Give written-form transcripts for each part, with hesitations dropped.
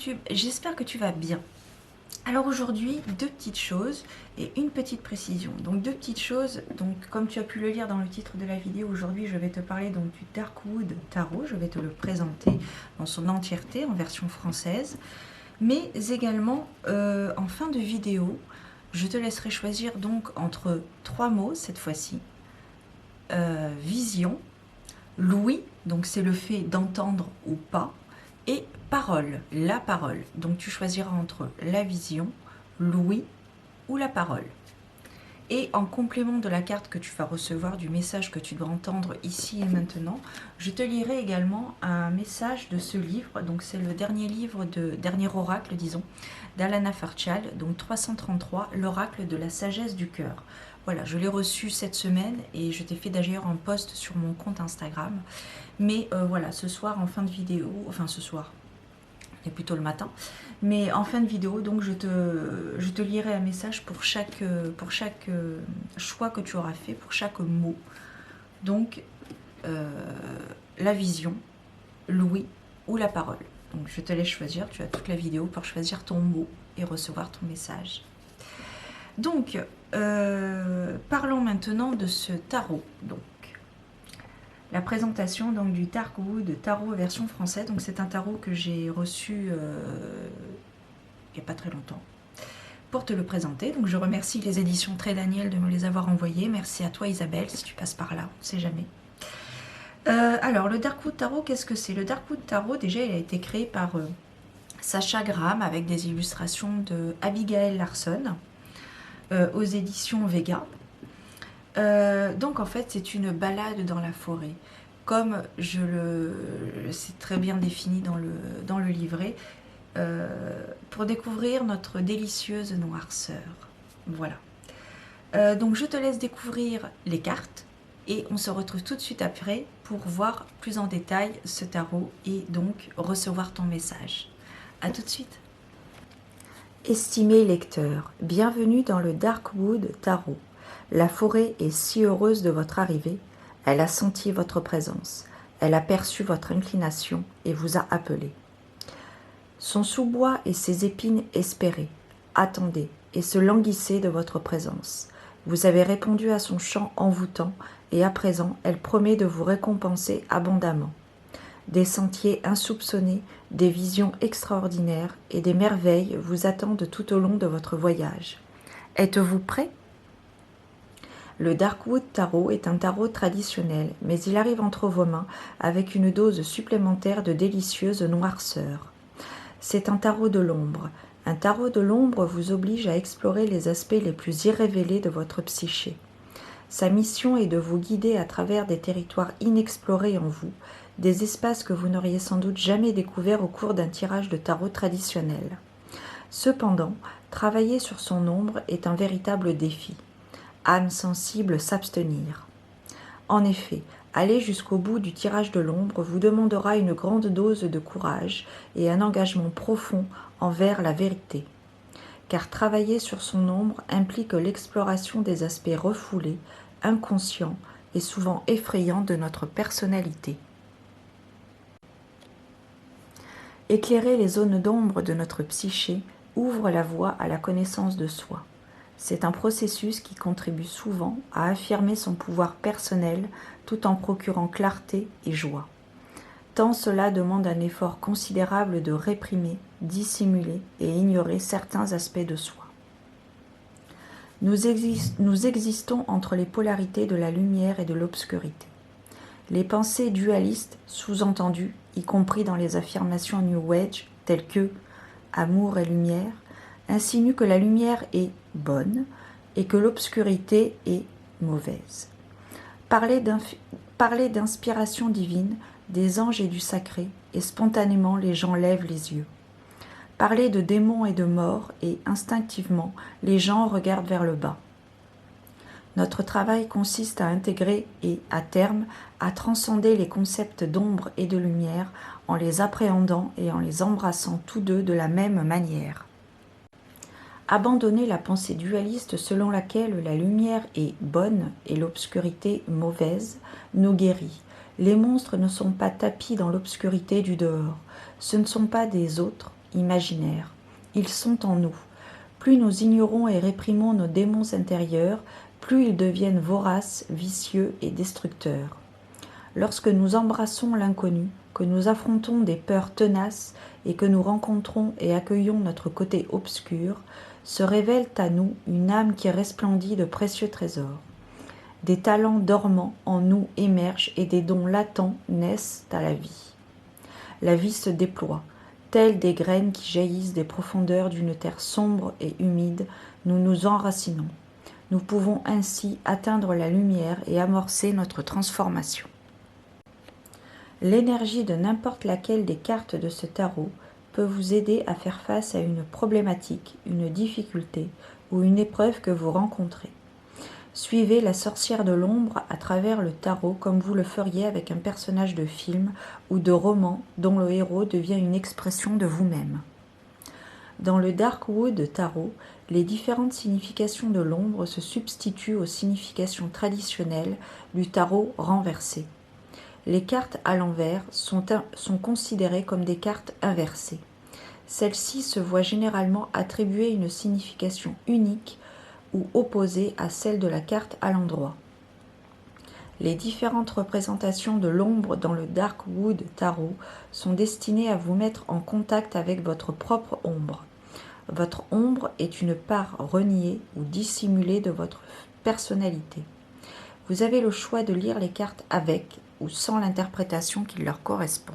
YouTube, j'espère que tu vas bien. Alors aujourd'hui, deux petites choses et une petite précision. Donc deux petites choses, donc comme tu as pu le lire dans le titre de la vidéo, aujourd'hui je vais te parler donc du Darkwood Tarot, je vais te le présenter dans son entièreté en version française, mais également en fin de vidéo, je te laisserai choisir donc entre trois mots cette fois-ci. Vision, l'ouïe, donc c'est le fait d'entendre ou pas, et parole, la parole. Donc tu choisiras entre la vision, l'ouïe ou la parole. Et en complément de la carte que tu vas recevoir, du message que tu dois entendre ici et maintenant, je te lirai également un message de ce livre. Donc c'est le dernier livre, dernier oracle, disons, d'Alana Fairchild, donc 333, l'oracle de la sagesse du cœur. Voilà, je l'ai reçu cette semaine et je t'ai fait d'ailleurs un post sur mon compte Instagram. Mais voilà, ce soir en fin de vidéo, enfin ce soir, et plutôt le matin, mais en fin de vidéo, donc je te lirai un message pour chaque choix que tu auras fait, pour chaque mot. Donc la vision, l'ouïe ou la parole. Donc je te laisse choisir, tu as toute la vidéo pour choisir ton mot et recevoir ton message. Donc parlons maintenant de ce tarot. Donc la présentation donc, du Darkwood Tarot version française. Donc c'est un tarot que j'ai reçu il n'y a pas très longtemps pour te le présenter. Donc je remercie les éditions Très Daniel de me les avoir envoyés. Merci à toi Isabelle si tu passes par là, on ne sait jamais. Alors le Darkwood Tarot, qu'est-ce que c'est? Le Darkwood Tarot, déjà il a été créé par Sacha Graham avec des illustrations de Abigail Larson aux éditions Vega. Donc en fait c'est une balade dans la forêt, comme c'est très bien défini dans le livret, pour découvrir notre délicieuse noirceur. Voilà. Donc je te laisse découvrir les cartes et on se retrouve tout de suite après pour voir plus en détail ce tarot et donc recevoir ton message. A tout de suite. Estimé lecteur, bienvenue dans le Darkwood Tarot. La forêt est si heureuse de votre arrivée, elle a senti votre présence, elle a perçu votre inclination et vous a appelé. Son sous-bois et ses épines espéraient, attendaient et se languissaient de votre présence. Vous avez répondu à son chant envoûtant et à présent elle promet de vous récompenser abondamment. Des sentiers insoupçonnés, des visions extraordinaires et des merveilles vous attendent tout au long de votre voyage. Êtes-vous prêt ? Le Darkwood Tarot est un tarot traditionnel, mais il arrive entre vos mains avec une dose supplémentaire de délicieuse noirceur. C'est un tarot de l'ombre. Un tarot de l'ombre vous oblige à explorer les aspects les plus irrévélés de votre psyché. Sa mission est de vous guider à travers des territoires inexplorés en vous, des espaces que vous n'auriez sans doute jamais découverts au cours d'un tirage de tarot traditionnel. Cependant, travailler sur son ombre est un véritable défi. Âme sensible, s'abstenir. En effet, aller jusqu'au bout du tirage de l'ombre vous demandera une grande dose de courage et un engagement profond envers la vérité. Car travailler sur son ombre implique l'exploration des aspects refoulés, inconscients et souvent effrayants de notre personnalité. Éclairer les zones d'ombre de notre psyché ouvre la voie à la connaissance de soi. C'est un processus qui contribue souvent à affirmer son pouvoir personnel tout en procurant clarté et joie. Tant cela demande un effort considérable de réprimer, dissimuler et ignorer certains aspects de soi. Nous existons entre les polarités de la lumière et de l'obscurité. Les pensées dualistes, sous-entendues, y compris dans les affirmations New Age, telles que « amour et lumière », insinuent que la lumière est bonne et que l'obscurité est mauvaise. Parler d'inspiration divine, des anges et du sacré, et spontanément les gens lèvent les yeux. Parler de démons et de mort, et instinctivement les gens regardent vers le bas. Notre travail consiste à intégrer et, à terme, à transcender les concepts d'ombre et de lumière en les appréhendant et en les embrassant tous deux de la même manière. Abandonner la pensée dualiste selon laquelle la lumière est bonne et l'obscurité mauvaise nous guérit. Les monstres ne sont pas tapis dans l'obscurité du dehors. Ce ne sont pas des autres, imaginaires. Ils sont en nous. Plus nous ignorons et réprimons nos démons intérieurs, plus ils deviennent voraces, vicieux et destructeurs. Lorsque nous embrassons l'inconnu, que nous affrontons des peurs tenaces et que nous rencontrons et accueillons notre côté obscur, se révèle à nous une âme qui resplendit de précieux trésors. Des talents dormants en nous émergent et des dons latents naissent à la vie. La vie se déploie, telles des graines qui jaillissent des profondeurs d'une terre sombre et humide, nous nous enracinons. Nous pouvons ainsi atteindre la lumière et amorcer notre transformation. L'énergie de n'importe laquelle des cartes de ce tarot peut vous aider à faire face à une problématique, une difficulté ou une épreuve que vous rencontrez. Suivez la sorcière de l'ombre à travers le tarot comme vous le feriez avec un personnage de film ou de roman dont le héros devient une expression de vous-même. Dans le Darkwood Tarot, les différentes significations de l'ombre se substituent aux significations traditionnelles du tarot renversé. Les cartes à l'envers sont considérées comme des cartes inversées. Celles-ci se voient généralement attribuer une signification unique ou opposée à celle de la carte à l'endroit. Les différentes représentations de l'ombre dans le Darkwood Tarot sont destinées à vous mettre en contact avec votre propre ombre. Votre ombre est une part reniée ou dissimulée de votre personnalité. Vous avez le choix de lire les cartes avec ou sans l'interprétation qui leur correspond.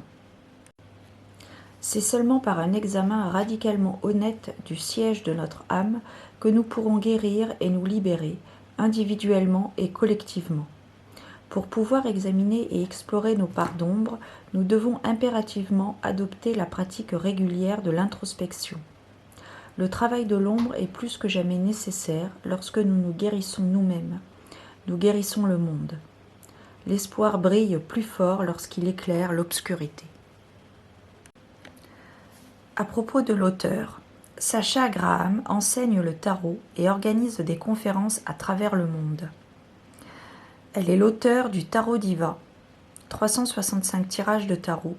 C'est seulement par un examen radicalement honnête du siège de notre âme que nous pourrons guérir et nous libérer, individuellement et collectivement. Pour pouvoir examiner et explorer nos parts d'ombre, nous devons impérativement adopter la pratique régulière de l'introspection. Le travail de l'ombre est plus que jamais nécessaire lorsque nous nous guérissons nous-mêmes. Nous guérissons le monde. L'espoir brille plus fort lorsqu'il éclaire l'obscurité. À propos de l'auteur, Sacha Graham enseigne le tarot et organise des conférences à travers le monde. Elle est l'auteure du Tarot Diva, 365 tirages de tarot.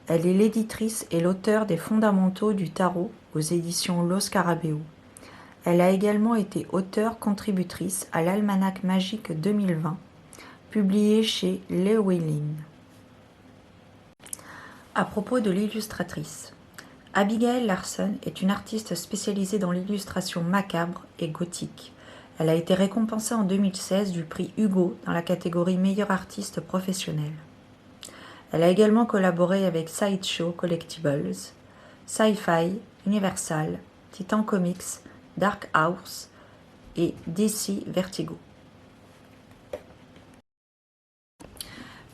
Elle est l'éditrice et l'auteure des fondamentaux du tarot aux éditions Los Scarabeo. Elle a également été auteure-contributrice à l'Almanach Magique 2020, publié chez Llewellyn. À propos de l'illustratrice, Abigail Larson est une artiste spécialisée dans l'illustration macabre et gothique. Elle a été récompensée en 2016 du prix Hugo dans la catégorie meilleure artiste professionnelle. Elle a également collaboré avec Sideshow Collectibles, Sci-Fi, Universal, Titan Comics, Dark Horse et DC Vertigo.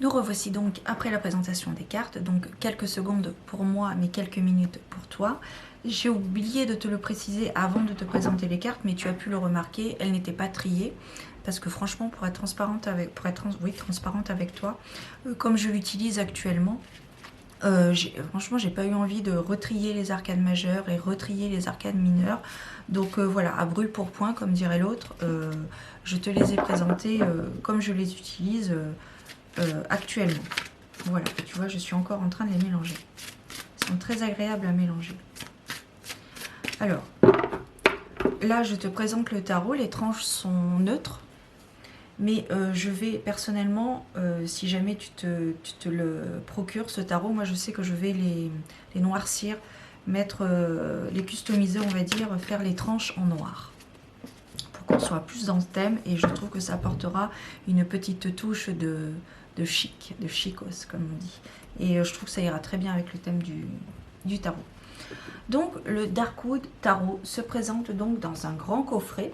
Nous revoici donc après la présentation des cartes, donc quelques secondes pour moi mais quelques minutes pour toi. J'ai oublié de te le préciser avant de te présenter les cartes, mais tu as pu le remarquer, elles n'étaient pas triées. Parce que franchement, pour être transparente avec toi, comme je l'utilise actuellement, franchement, j'ai pas eu envie de retrier les arcanes majeures et retrier les arcanes mineures. Donc voilà, à brûle pour point, comme dirait l'autre, je te les ai présentées comme je les utilise actuellement. Voilà, et tu vois, je suis encore en train de les mélanger. Ils sont très agréables à mélanger. Alors, là, je te présente le tarot. Les tranches sont neutres. Mais je vais personnellement, si jamais tu te le procures, ce tarot, moi je sais que je vais les noircir, mettre, les customiser, on va dire, faire les tranches en noir. Pour qu'on soit plus dans ce thème, et je trouve que ça apportera une petite touche de chic, de chicos, comme on dit. Et je trouve que ça ira très bien avec le thème du tarot. Donc le Darkwood Tarot se présente donc dans un grand coffret.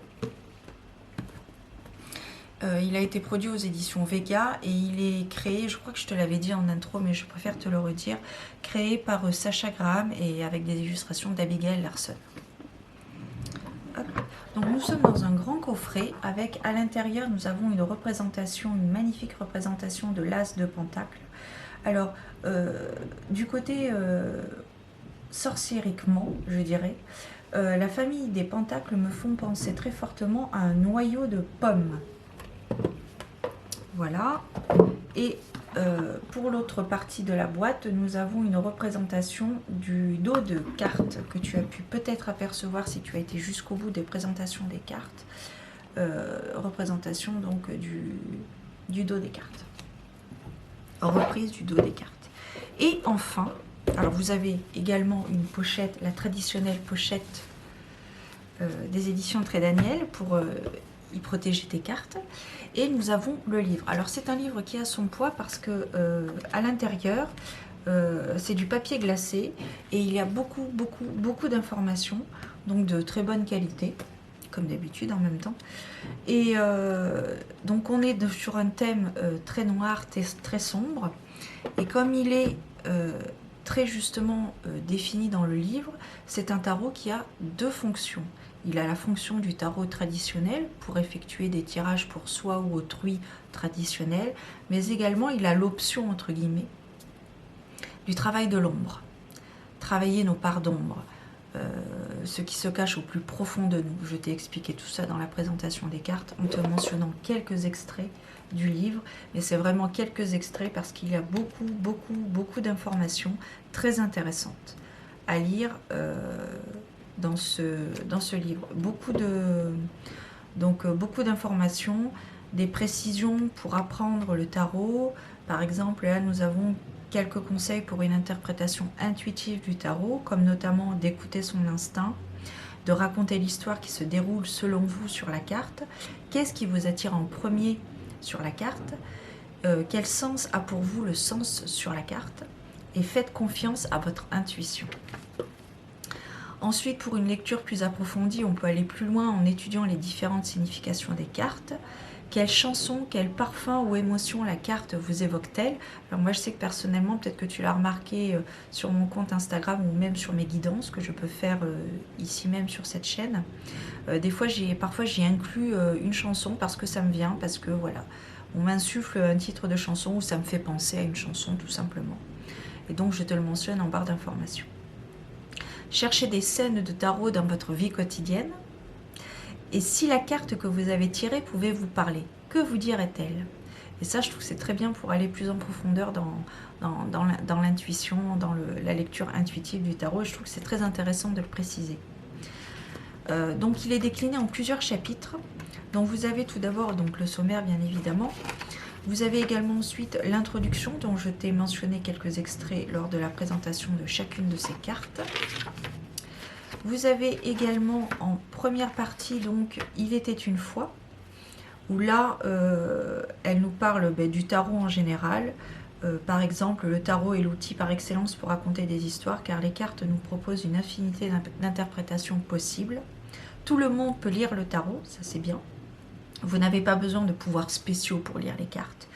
Il a été produit aux éditions Vega et il est créé, je crois que je te l'avais dit en intro, mais je préfère te le redire, créé par Sacha Graham et avec des illustrations d'Abigail Larson. Hop. Donc nous sommes dans un grand coffret avec à l'intérieur nous avons une représentation, une magnifique représentation de l'As de Pentacle. Alors du côté sorciériquement, je dirais, la famille des Pentacles me font penser très fortement à un noyau de pommes. Voilà, et pour l'autre partie de la boîte, nous avons une représentation du dos de cartes que tu as pu peut-être apercevoir si tu as été jusqu'au bout des présentations des cartes. Représentation donc du dos des cartes. Reprise du dos des cartes. Et enfin, alors vous avez également une pochette, la traditionnelle pochette des éditions Très Daniel pour y protéger tes cartes. Et nous avons le livre. Alors c'est un livre qui a son poids parce que à l'intérieur, c'est du papier glacé et il y a beaucoup d'informations, donc de très bonne qualité, comme d'habitude en même temps. Et donc on est sur un thème très noir, très sombre. Et comme il est très justement défini dans le livre, c'est un tarot qui a deux fonctions. Il a la fonction du tarot traditionnel pour effectuer des tirages pour soi ou autrui traditionnels, mais également il a l'option, entre guillemets, du travail de l'ombre. Travailler nos parts d'ombre, ce qui se cache au plus profond de nous. Je t'ai expliqué tout ça dans la présentation des cartes en te mentionnant quelques extraits du livre, mais c'est vraiment quelques extraits parce qu'il y a beaucoup d'informations très intéressantes à lire dans ce livre. Beaucoup d'informations, des précisions pour apprendre le tarot. Par exemple, là nous avons quelques conseils pour une interprétation intuitive du tarot, comme notamment d'écouter son instinct, de raconter l'histoire qui se déroule selon vous sur la carte. Qu'est-ce qui vous attire en premier sur la carte? Quel sens a pour vous le sens sur la carte? Et faites confiance à votre intuition. Ensuite, pour une lecture plus approfondie, on peut aller plus loin en étudiant les différentes significations des cartes. Quelle chanson, quel parfum ou émotion la carte vous évoque-t-elle? Alors moi je sais que personnellement, peut-être que tu l'as remarqué sur mon compte Instagram ou même sur mes guidances que je peux faire ici même sur cette chaîne. Parfois j'y inclus une chanson parce que ça me vient, parce que voilà, on m'insuffle un titre de chanson ou ça me fait penser à une chanson tout simplement. Et donc je te le mentionne en barre d'informations. Cherchez des scènes de tarot dans votre vie quotidienne. Et si la carte que vous avez tirée pouvait vous parler, que vous dirait-elle? Et ça, je trouve que c'est très bien pour aller plus en profondeur dans l'intuition, dans la lecture intuitive du tarot. Et je trouve que c'est très intéressant de le préciser. Donc, il est décliné en plusieurs chapitres. Donc, vous avez tout d'abord donc le sommaire, bien évidemment. Vous avez également ensuite l'introduction, dont je t'ai mentionné quelques extraits lors de la présentation de chacune de ces cartes. Vous avez également en première partie, donc, Il était une fois, où là, elle nous parle du tarot en général. Par exemple, le tarot est l'outil par excellence pour raconter des histoires, car les cartes nous proposent une infinité d'interprétations possibles. Tout le monde peut lire le tarot, ça c'est bien. Vous n'avez pas besoin de pouvoirs spéciaux pour lire les cartes.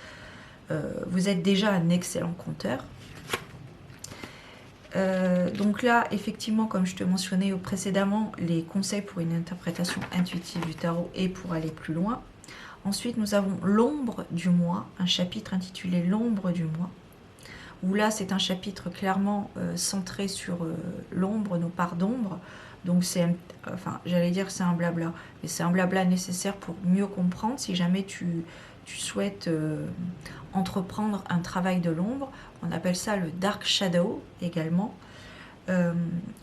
Vous êtes déjà un excellent conteur. Donc là, effectivement, comme je te mentionnais précédemment, les conseils pour une interprétation intuitive du tarot et pour aller plus loin. Ensuite, nous avons l'ombre du mois, un chapitre intitulé l'ombre du mois, où là, c'est un chapitre clairement centré sur l'ombre, nos parts d'ombre. Donc c'est, j'allais dire c'est un blabla, mais c'est un blabla nécessaire pour mieux comprendre si jamais tu souhaites entreprendre un travail de l'ombre. On appelle ça le dark shadow également.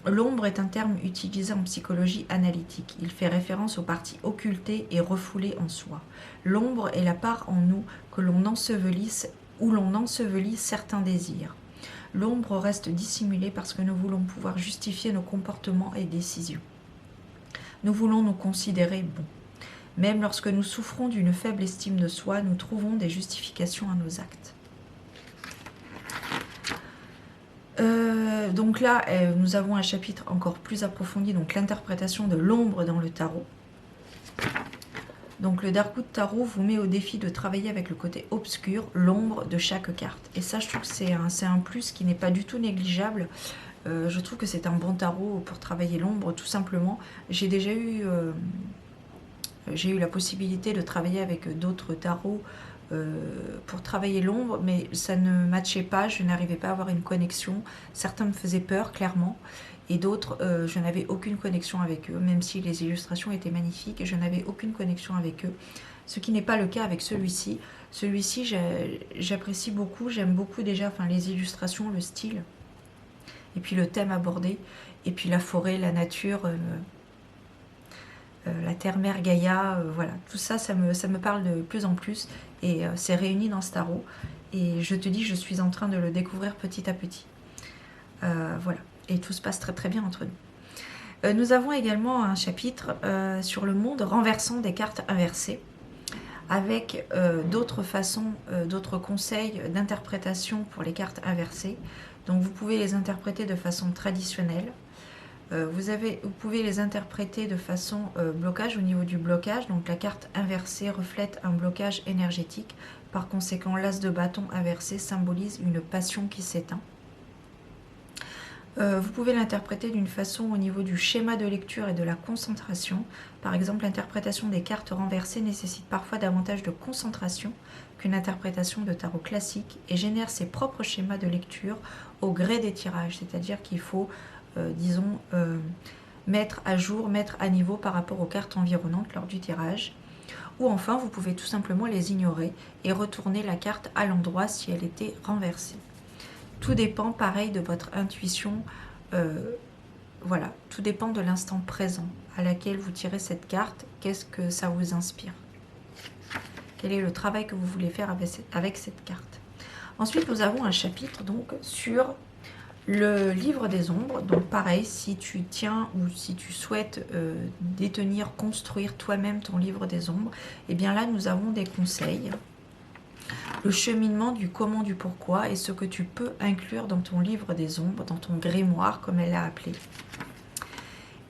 L'ombre est un terme utilisé en psychologie analytique. Il fait référence aux parties occultées et refoulées en soi. L'ombre est la part en nous que l'on ensevelit, où l'on ensevelit certains désirs. L'ombre reste dissimulée parce que nous voulons pouvoir justifier nos comportements et décisions. Nous voulons nous considérer bons. Même lorsque nous souffrons d'une faible estime de soi, nous trouvons des justifications à nos actes. Donc là, nous avons un chapitre encore plus approfondi, donc l'interprétation de l'ombre dans le tarot. Donc le Darkwood Tarot vous met au défi de travailler avec le côté obscur, l'ombre de chaque carte. Et ça, je trouve que c'est un plus qui n'est pas du tout négligeable. Je trouve que c'est un bon tarot pour travailler l'ombre, tout simplement. J'ai déjà eu la possibilité de travailler avec d'autres tarots pour travailler l'ombre, mais ça ne matchait pas, je n'arrivais pas à avoir une connexion. Certains me faisaient peur, clairement, et d'autres, je n'avais aucune connexion avec eux, même si les illustrations étaient magnifiques, je n'avais aucune connexion avec eux. ce qui n'est pas le cas avec celui-ci. Celui-ci, j'apprécie beaucoup, j'aime beaucoup déjà les illustrations, le style, et puis le thème abordé, et puis la forêt, la nature, la terre-mère Gaïa, voilà, tout ça, ça me parle de plus en plus, et c'est réuni dans ce tarot, et je te dis, je suis en train de le découvrir petit à petit. Voilà, et tout se passe très très bien entre nous. Nous avons également un chapitre sur le monde renversant des cartes inversées, avec d'autres façons, d'autres conseils d'interprétation pour les cartes inversées. Donc vous pouvez les interpréter de façon traditionnelle. Vous pouvez les interpréter de façon blocage, au niveau du blocage. Donc la carte inversée reflète un blocage énergétique. Par conséquent, l'as de bâton inversé symbolise une passion qui s'éteint. Vous pouvez l'interpréter d'une façon au niveau du schéma de lecture et de la concentration. Par exemple, l'interprétation des cartes renversées nécessite parfois davantage de concentration qu'une interprétation de tarot classique et génère ses propres schémas de lecture au gré des tirages. C'est-à-dire qu'il faut, disons, mettre à jour, mettre à niveau par rapport aux cartes environnantes lors du tirage. Ou enfin, vous pouvez tout simplement les ignorer et retourner la carte à l'endroit si elle était renversée. Tout dépend, pareil, de votre intuition. Voilà, tout dépend de l'instant présent à laquelle vous tirez cette carte. Qu'est-ce que ça vous inspire? Quel est le travail que vous voulez faire avec cette carte? Ensuite, nous avons un chapitre donc sur le livre des ombres. Donc pareil, si tu tiens ou si tu souhaites détenir, construire toi-même ton livre des ombres, et bien là, nous avons des conseils. Le cheminement du comment, du pourquoi et ce que tu peux inclure dans ton livre des ombres, dans ton grimoire comme elle l'a appelé.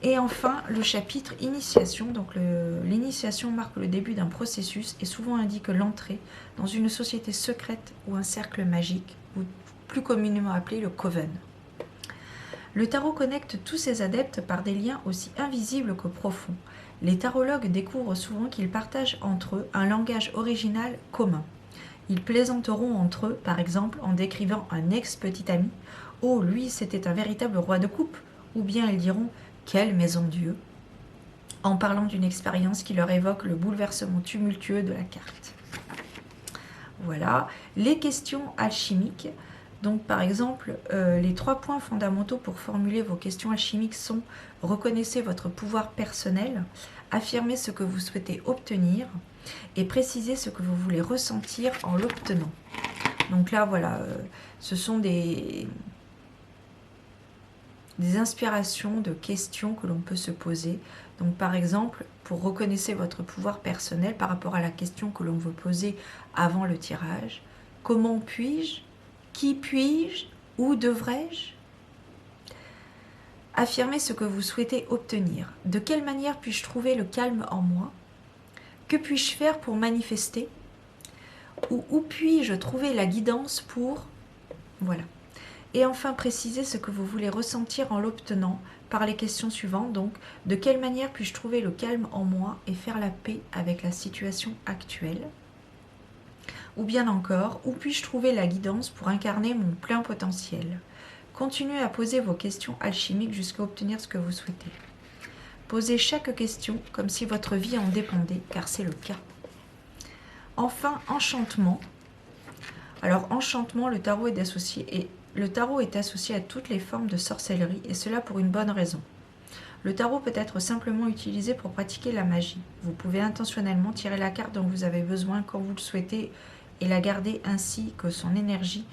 Et enfin, le chapitre initiation. Donc l'initiation marque le début d'un processus et souvent indique l'entrée dans une société secrète ou un cercle magique, ou plus communément appelé le coven. Le tarot connecte tous ses adeptes par des liens aussi invisibles que profonds. Les tarologues découvrent souvent qu'ils partagent entre eux un langage original commun. Ils plaisanteront entre eux, par exemple, en décrivant un ex-petit ami. « Oh, lui, c'était un véritable roi de coupe !» Ou bien ils diront « Quelle maison Dieu !» en parlant d'une expérience qui leur évoque le bouleversement tumultueux de la carte. Voilà. Les questions alchimiques. Donc, par exemple, les 3 points fondamentaux pour formuler vos questions alchimiques sont « Reconnaissez votre pouvoir personnel »,« Affirmez ce que vous souhaitez obtenir » et précisez ce que vous voulez ressentir en l'obtenant. Donc là, voilà, ce sont des inspirations de questions que l'on peut se poser. Donc par exemple, pour reconnaître votre pouvoir personnel par rapport à la question que l'on veut poser avant le tirage, comment puis-je? Qui puis-je? Où devrais-je? Affirmez ce que vous souhaitez obtenir. De quelle manière puis-je trouver le calme en moi? Que puis-je faire pour manifester? Ou où puis-je trouver la guidance pour... Voilà. Et enfin, précisez ce que vous voulez ressentir en l'obtenant par les questions suivantes. Donc, de quelle manière puis-je trouver le calme en moi et faire la paix avec la situation actuelle? Ou bien encore, où puis-je trouver la guidance pour incarner mon plein potentiel? Continuez à poser vos questions alchimiques jusqu'à obtenir ce que vous souhaitez. Posez chaque question comme si votre vie en dépendait, car c'est le cas. Enfin, enchantement. Alors, enchantement, le tarot est associé à toutes les formes de sorcellerie, et cela pour une bonne raison. Le tarot peut être simplement utilisé pour pratiquer la magie. Vous pouvez intentionnellement tirer la carte dont vous avez besoin quand vous le souhaitez et la garder ainsi que son énergie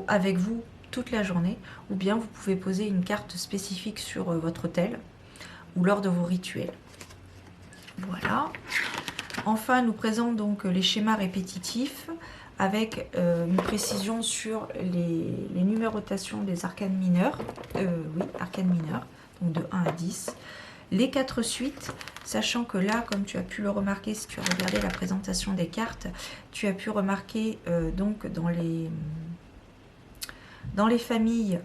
avec vous toute la journée, ou bien vous pouvez poser une carte spécifique sur votre autel ou lors de vos rituels. Voilà. Enfin, nous présente donc les schémas répétitifs avec une précision sur les numérotations des arcanes mineurs. Oui, arcanes mineurs, donc de 1 à 10. Les 4 suites, sachant que là, comme tu as pu le remarquer, si tu as regardé la présentation des cartes, tu as pu remarquer donc dans les familles,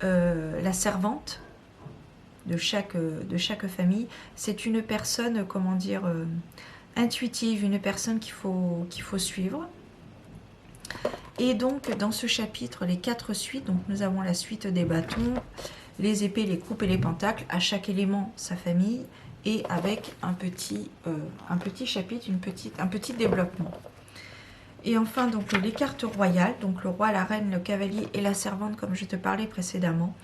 la servante de chaque famille, c'est une personne, comment dire, intuitive, une personne qu'il faut suivre. Et donc, dans ce chapitre, les 4 suites, donc nous avons la suite des bâtons, les épées, les coupes et les pentacles, à chaque élément, sa famille, et avec un petit chapitre, un petit développement. Et enfin, donc les cartes royales, donc le roi, la reine, le cavalier et la servante, comme je te parlais précédemment,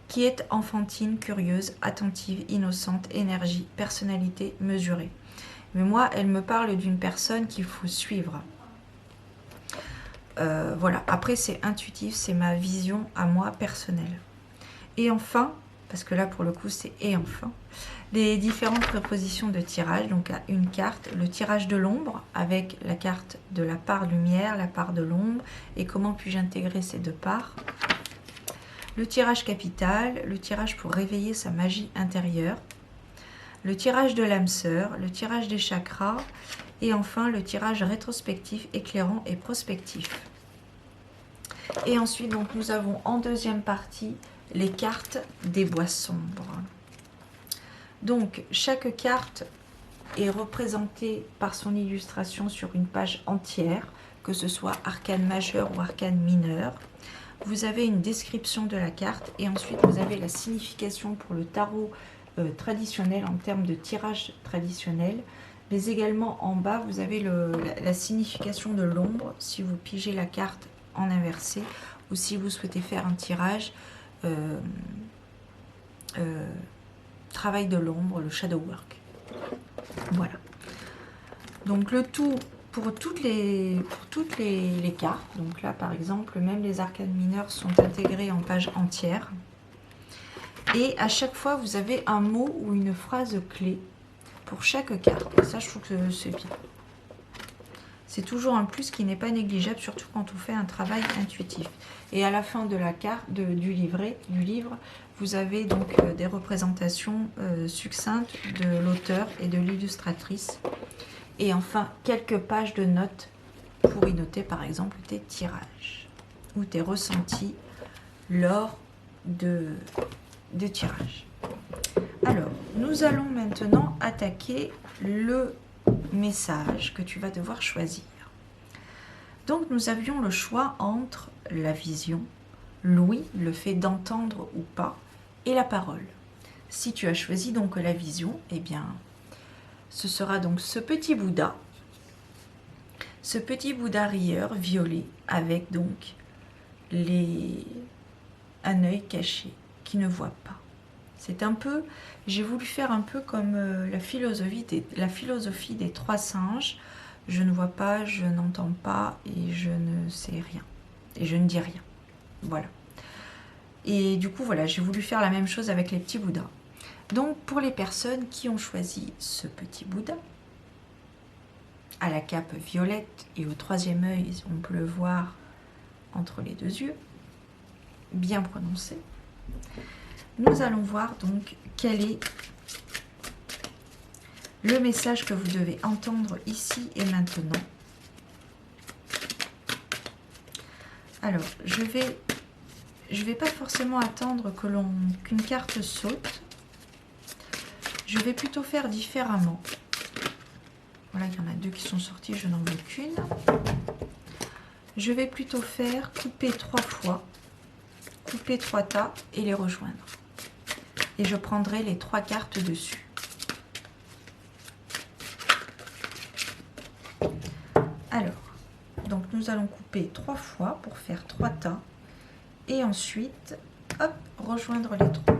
qui est enfantine, curieuse, attentive, innocente, énergie, personnalité mesurée. Mais moi, elle me parle d'une personne qu'il faut suivre. Voilà, après c'est intuitif, c'est ma vision à moi personnelle. Et enfin, parce que là pour le coup c'est et enfin, les différentes propositions de tirage, donc à une carte, le tirage de l'ombre avec la carte de la part lumière, la part de l'ombre et comment puis-je intégrer ces deux parts. Le tirage capital, le tirage pour réveiller sa magie intérieure, le tirage de l'âme sœur, le tirage des chakras et enfin le tirage rétrospectif, éclairant et prospectif. Et ensuite, donc, nous avons en deuxième partie les cartes des bois sombres. Donc, chaque carte est représentée par son illustration sur une page entière, que ce soit arcane majeur ou arcane mineur. Vous avez une description de la carte et ensuite vous avez la signification pour le tarot traditionnel en termes de tirage traditionnel. Mais également en bas, vous avez la signification de l'ombre si vous pigez la carte en inversé ou si vous souhaitez faire un tirage travail de l'ombre, le shadow work. Voilà. Donc le tout pour toutes les cartes. Donc là par exemple, même les arcanes mineures sont intégrés en page entière. Et à chaque fois, vous avez un mot ou une phrase clé pour chaque carte. Et ça, je trouve que c'est bien. C'est toujours un plus qui n'est pas négligeable, surtout quand on fait un travail intuitif. Et à la fin de la carte, du livre, vous avez donc des représentations succinctes de l'auteur et de l'illustratrice. Et enfin, quelques pages de notes pour y noter par exemple tes tirages ou tes ressentis lors de tirage. Alors, nous allons maintenant attaquer le message que tu vas devoir choisir. Donc, nous avions le choix entre la vision, l'ouïe, le fait d'entendre ou pas, et la parole. Si tu as choisi donc la vision, eh bien, ce sera donc ce petit Bouddha rieur violet avec donc un œil caché qui ne voit pas. C'est un peu, j'ai voulu faire un peu comme la philosophie des trois singes. Je ne vois pas, je n'entends pas et je ne sais rien. Et je ne dis rien. Voilà. Et du coup, voilà, j'ai voulu faire la même chose avec les petits Bouddhas. Donc, pour les personnes qui ont choisi ce petit Bouddha, à la cape violette et au troisième œil, on peut le voir entre les deux yeux, bien prononcé. Nous allons voir donc quel est le message que vous devez entendre ici et maintenant. Alors, je vais pas forcément attendre qu'une carte saute. Je vais plutôt faire différemment. Voilà, il y en a deux qui sont sortis, je n'en veux qu'une. Je vais plutôt faire couper 3 fois, couper 3 tas et les rejoindre. Et je prendrai les 3 cartes dessus. Alors, donc nous allons couper 3 fois pour faire 3 tas. Et ensuite, hop, rejoindre les 3.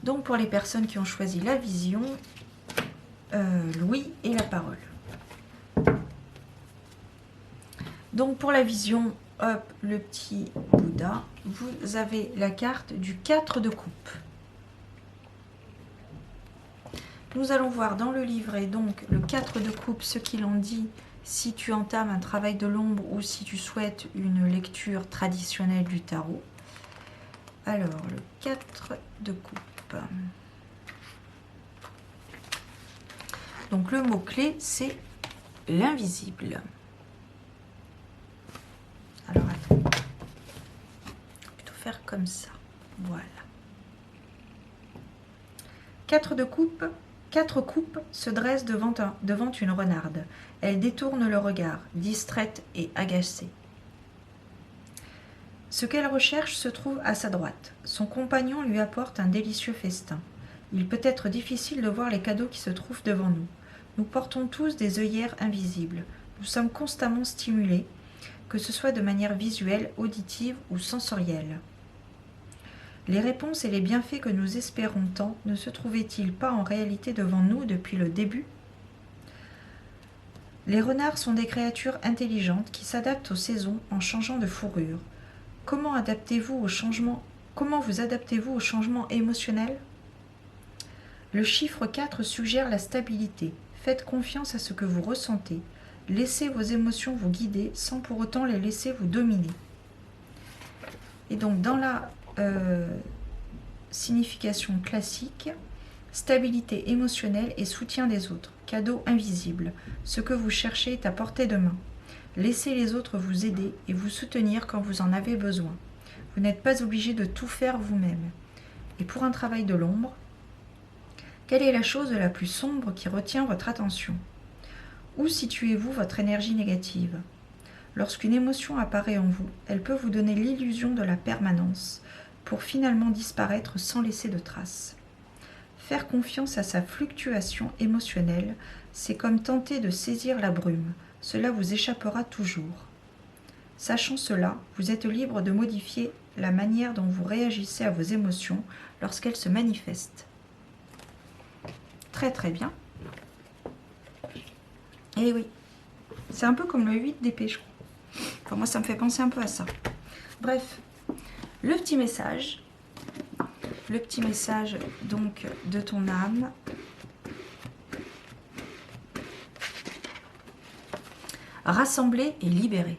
Donc pour les personnes qui ont choisi la vision, l'ouïe et la parole. Donc pour la vision, hop, le petit Bouddha, vous avez la carte du 4 de coupe. Nous allons voir dans le livret donc le 4 de coupe, ce qu'il en dit si tu entames un travail de l'ombre ou si tu souhaites une lecture traditionnelle du tarot. Alors, le 4 de coupe. Donc le mot-clé, c'est l'invisible. Alors, attends. Je vais plutôt faire comme ça. Voilà. 4 de coupe. 4 coupes se dressent devant une renarde. Elle détourne le regard, distraite et agacée. Ce qu'elle recherche se trouve à sa droite. Son compagnon lui apporte un délicieux festin. Il peut être difficile de voir les cadeaux qui se trouvent devant nous. Nous portons tous des œillères invisibles. Nous sommes constamment stimulés, que ce soit de manière visuelle, auditive ou sensorielle. Les réponses et les bienfaits que nous espérons tant ne se trouvaient-ils pas en réalité devant nous depuis le début ? Les renards sont des créatures intelligentes qui s'adaptent aux saisons en changeant de fourrure. Comment vous adaptez-vous au changement émotionnel ? Le chiffre 4 suggère la stabilité. Faites confiance à ce que vous ressentez. Laissez vos émotions vous guider sans pour autant les laisser vous dominer. Et donc dans la signification classique, stabilité émotionnelle et soutien des autres. Cadeau invisible. Ce que vous cherchez est à portée de main. Laissez les autres vous aider et vous soutenir quand vous en avez besoin. Vous n'êtes pas obligé de tout faire vous-même. Et pour un travail de l'ombre, quelle est la chose la plus sombre qui retient votre attention ? Où situez-vous votre énergie négative ? Lorsqu'une émotion apparaît en vous, elle peut vous donner l'illusion de la permanence, pour finalement disparaître sans laisser de traces. Faire confiance à sa fluctuation émotionnelle, c'est comme tenter de saisir la brume, cela vous échappera toujours. Sachant cela, vous êtes libre de modifier la manière dont vous réagissez à vos émotions lorsqu'elles se manifestent. Très très bien. Et oui, c'est un peu comme le 8 d'épée, je crois. Enfin, moi, ça me fait penser un peu à ça. Bref, le petit message donc de ton âme. Rassembler et libérer.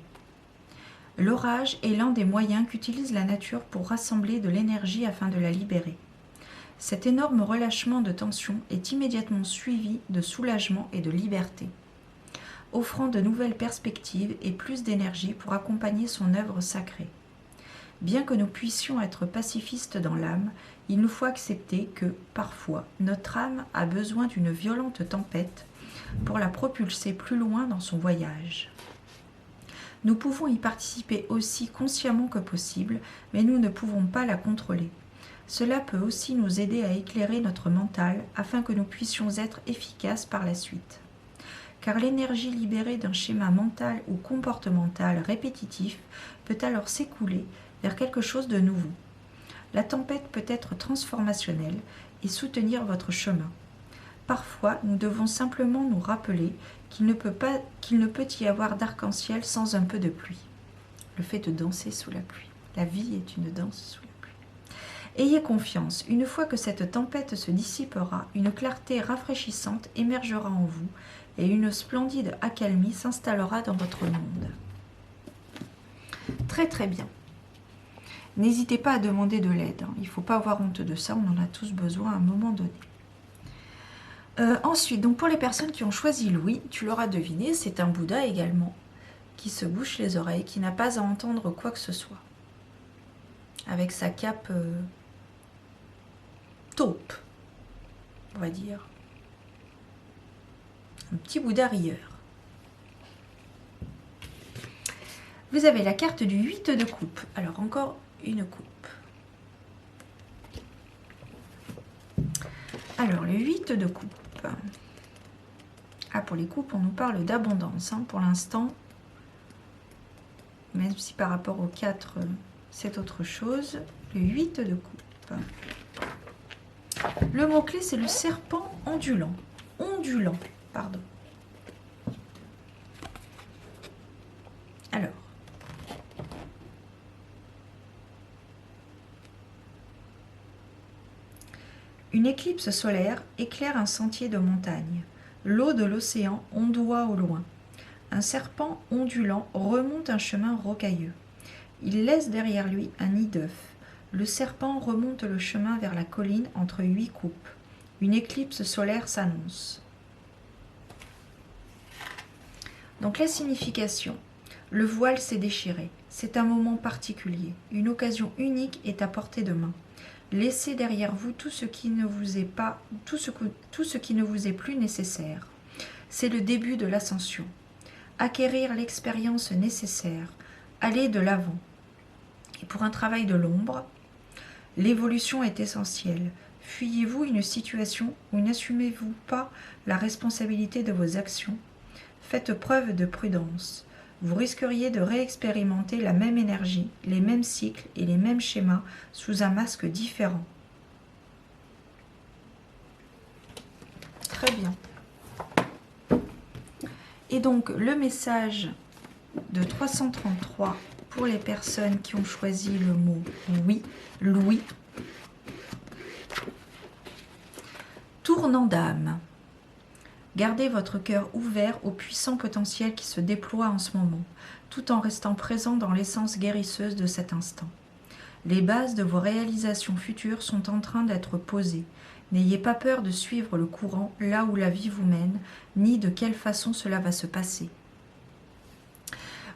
L'orage est l'un des moyens qu'utilise la nature pour rassembler de l'énergie afin de la libérer. Cet énorme relâchement de tension est immédiatement suivi de soulagement et de liberté, offrant de nouvelles perspectives et plus d'énergie pour accompagner son œuvre sacrée. Bien que nous puissions être pacifistes dans l'âme, il nous faut accepter que, parfois, notre âme a besoin d'une violente tempête pour la propulser plus loin dans son voyage. Nous pouvons y participer aussi consciemment que possible, mais nous ne pouvons pas la contrôler. Cela peut aussi nous aider à éclairer notre mental afin que nous puissions être efficaces par la suite. Car l'énergie libérée d'un schéma mental ou comportemental répétitif peut alors s'écouler vers quelque chose de nouveau. La tempête peut être transformationnelle et soutenir votre chemin. Parfois, nous devons simplement nous rappeler qu'il ne peut y avoir d'arc-en-ciel sans un peu de pluie. Le fait de danser sous la pluie. La vie est une danse sous la pluie. Ayez confiance, une fois que cette tempête se dissipera, une clarté rafraîchissante émergera en vous et une splendide accalmie s'installera dans votre monde. Très très bien. N'hésitez pas à demander de l'aide. Il ne faut pas avoir honte de ça, on en a tous besoin à un moment donné. Ensuite, donc pour les personnes qui ont choisi Louis, tu l'auras deviné, c'est un Bouddha également, qui se bouche les oreilles, qui n'a pas à entendre quoi que ce soit. Avec sa cape taupe, on va dire. Un petit Bouddha rieur. Vous avez la carte du 8 de coupe. Alors encore une coupe. Alors le 8 de coupe. Ah, pour les coupes, on nous parle d'abondance. Hein, pour l'instant, même si par rapport au 4, c'est autre chose. Le 8 de coupe. Le mot-clé, c'est le serpent ondulant. Ondulant, pardon. Alors. Une éclipse solaire éclaire un sentier de montagne. L'eau de l'océan ondoie au loin. Un serpent ondulant remonte un chemin rocailleux. Il laisse derrière lui un nid d'œufs. Le serpent remonte le chemin vers la colline entre 8 coupes. Une éclipse solaire s'annonce. Donc la signification. Le voile s'est déchiré. C'est un moment particulier. Une occasion unique est à portée de main. Laissez derrière vous tout ce qui ne vous est plus nécessaire. C'est le début de l'ascension. Acquérir l'expérience nécessaire. Aller de l'avant. Et pour un travail de l'ombre, l'évolution est essentielle. Fuyez-vous une situation ou n'assumez-vous pas la responsabilité de vos actions? Faites preuve de prudence. Vous risqueriez de réexpérimenter la même énergie, les mêmes cycles et les mêmes schémas sous un masque différent. Très bien. Et donc, le message de 333 pour les personnes qui ont choisi le mot oui, Louis. Tournant d'âme. Gardez votre cœur ouvert au puissant potentiel qui se déploie en ce moment, tout en restant présent dans l'essence guérisseuse de cet instant. Les bases de vos réalisations futures sont en train d'être posées. N'ayez pas peur de suivre le courant là où la vie vous mène, ni de quelle façon cela va se passer.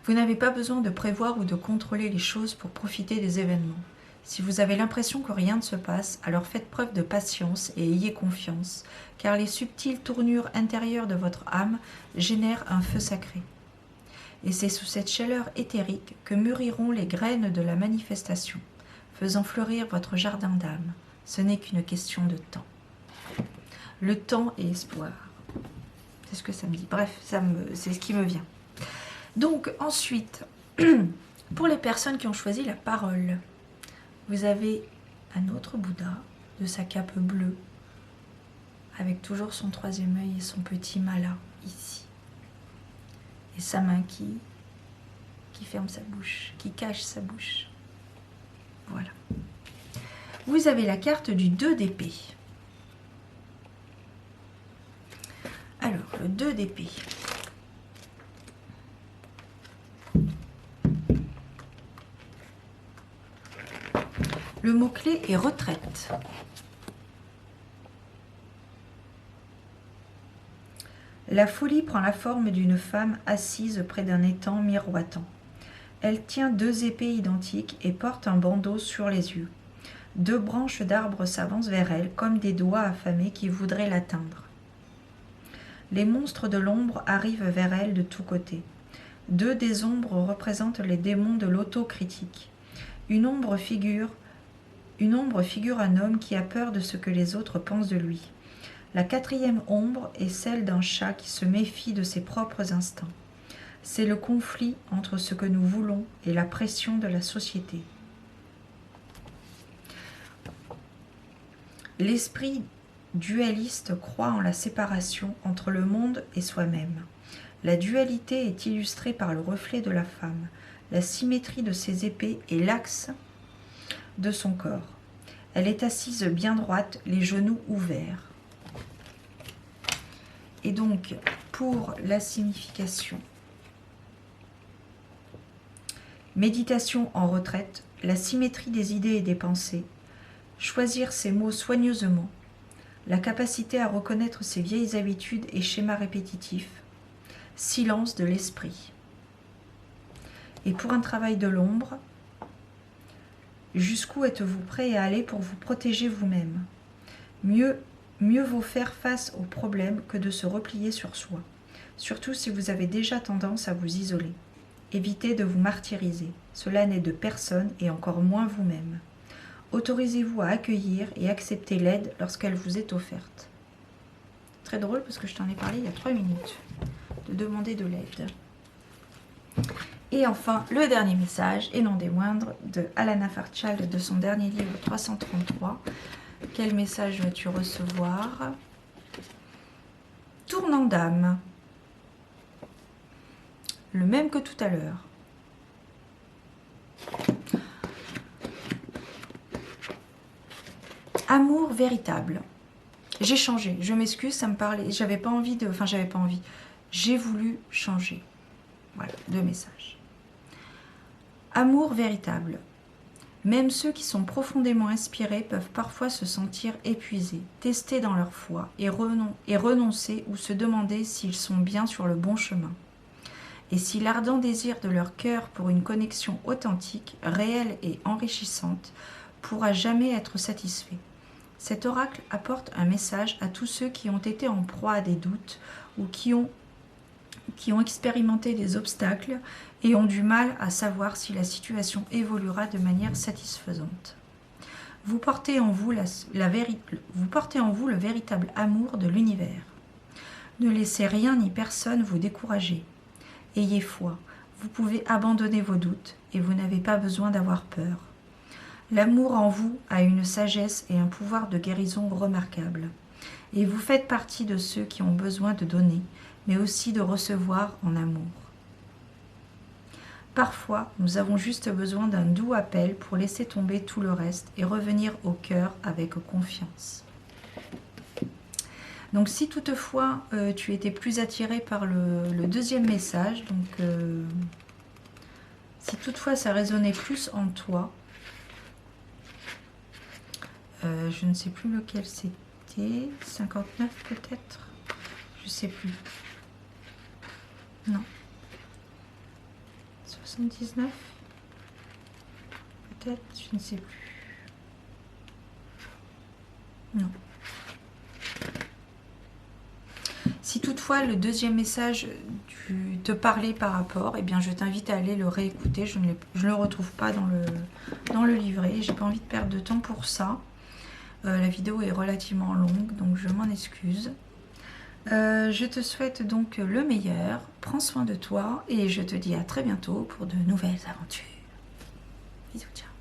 Vous n'avez pas besoin de prévoir ou de contrôler les choses pour profiter des événements. Si vous avez l'impression que rien ne se passe, alors faites preuve de patience et ayez confiance, car les subtiles tournures intérieures de votre âme génèrent un feu sacré. Et c'est sous cette chaleur éthérique que mûriront les graines de la manifestation, faisant fleurir votre jardin d'âme. Ce n'est qu'une question de temps. Le temps et espoir. C'est ce que ça me dit. Bref, c'est ce qui me vient. Donc ensuite, pour les personnes qui ont choisi la parole, vous avez un autre Bouddha de sa cape bleue, avec toujours son troisième œil et son petit mala ici. Et sa main qui ferme sa bouche, qui cache sa bouche. Voilà. Vous avez la carte du 2 d'épée. Alors, le 2 d'épée. Le mot-clé est retraite. La folie prend la forme d'une femme assise près d'un étang miroitant. Elle tient 2 épées identiques et porte un bandeau sur les yeux. 2 branches d'arbres s'avancent vers elle comme des doigts affamés qui voudraient l'atteindre. Les monstres de l'ombre arrivent vers elle de tous côtés. 2 des ombres représentent les démons de l'autocritique. Une ombre figure un homme qui a peur de ce que les autres pensent de lui. La 4e ombre est celle d'un chat qui se méfie de ses propres instincts. C'est le conflit entre ce que nous voulons et la pression de la société. L'esprit dualiste croit en la séparation entre le monde et soi-même. La dualité est illustrée par le reflet de la femme. La symétrie de ses épées est l'axe de son corps. Elle est assise bien droite, les genoux ouverts. Et donc, pour la signification, méditation en retraite, la symétrie des idées et des pensées, choisir ses mots soigneusement, la capacité à reconnaître ses vieilles habitudes et schémas répétitifs, silence de l'esprit. Et pour un travail de l'ombre, jusqu'où êtes-vous prêt à aller pour vous protéger vous-même? Mieux vaut faire face aux problèmes que de se replier sur soi, surtout si vous avez déjà tendance à vous isoler. Évitez de vous martyriser, cela n'est de personne et encore moins vous-même. Autorisez-vous à accueillir et accepter l'aide lorsqu'elle vous est offerte. Très drôle parce que je t'en ai parlé il y a 3 minutes, de demander de l'aide. Et enfin, le dernier message, et non des moindres, de Alana Fairchild, de son dernier livre 333. Quel message vas-tu recevoir? Tournant d'âme. Le même que tout à l'heure. Amour véritable. J'ai changé, je m'excuse, ça me parlait, j'avais pas envie de... Enfin, j'avais pas envie. J'ai voulu changer. Voilà, 2 messages. Amour véritable. Même ceux qui sont profondément inspirés peuvent parfois se sentir épuisés, testés dans leur foi et renoncer ou se demander s'ils sont bien sur le bon chemin. Et si l'ardent désir de leur cœur pour une connexion authentique, réelle et enrichissante pourra jamais être satisfait. Cet oracle apporte un message à tous ceux qui ont été en proie à des doutes ou qui ont expérimenté des obstacles et ont du mal à savoir si la situation évoluera de manière satisfaisante. Vous portez en vous, vous portez en vous le véritable amour de l'univers. Ne laissez rien ni personne vous décourager. Ayez foi, vous pouvez abandonner vos doutes et vous n'avez pas besoin d'avoir peur. L'amour en vous a une sagesse et un pouvoir de guérison remarquables. Et vous faites partie de ceux qui ont besoin de donner, mais aussi de recevoir en amour. Parfois, nous avons juste besoin d'un doux appel pour laisser tomber tout le reste et revenir au cœur avec confiance. Donc si toutefois tu étais plus attiré par le deuxième message, donc si toutefois ça résonnait plus en toi, je ne sais plus lequel c'était, 59 peut-être, je ne sais plus. Non. 79 peut-être, je ne sais plus. Non. Si toutefois le deuxième message te parlait par rapport, eh bien je t'invite à aller le réécouter. Je ne le retrouve pas dans le livret. J'ai pas envie de perdre de temps pour ça. La vidéo est relativement longue, donc je m'en excuse. Je te souhaite donc le meilleur. Prends soin de toi et je te dis à très bientôt pour de nouvelles aventures. Bisous, ciao.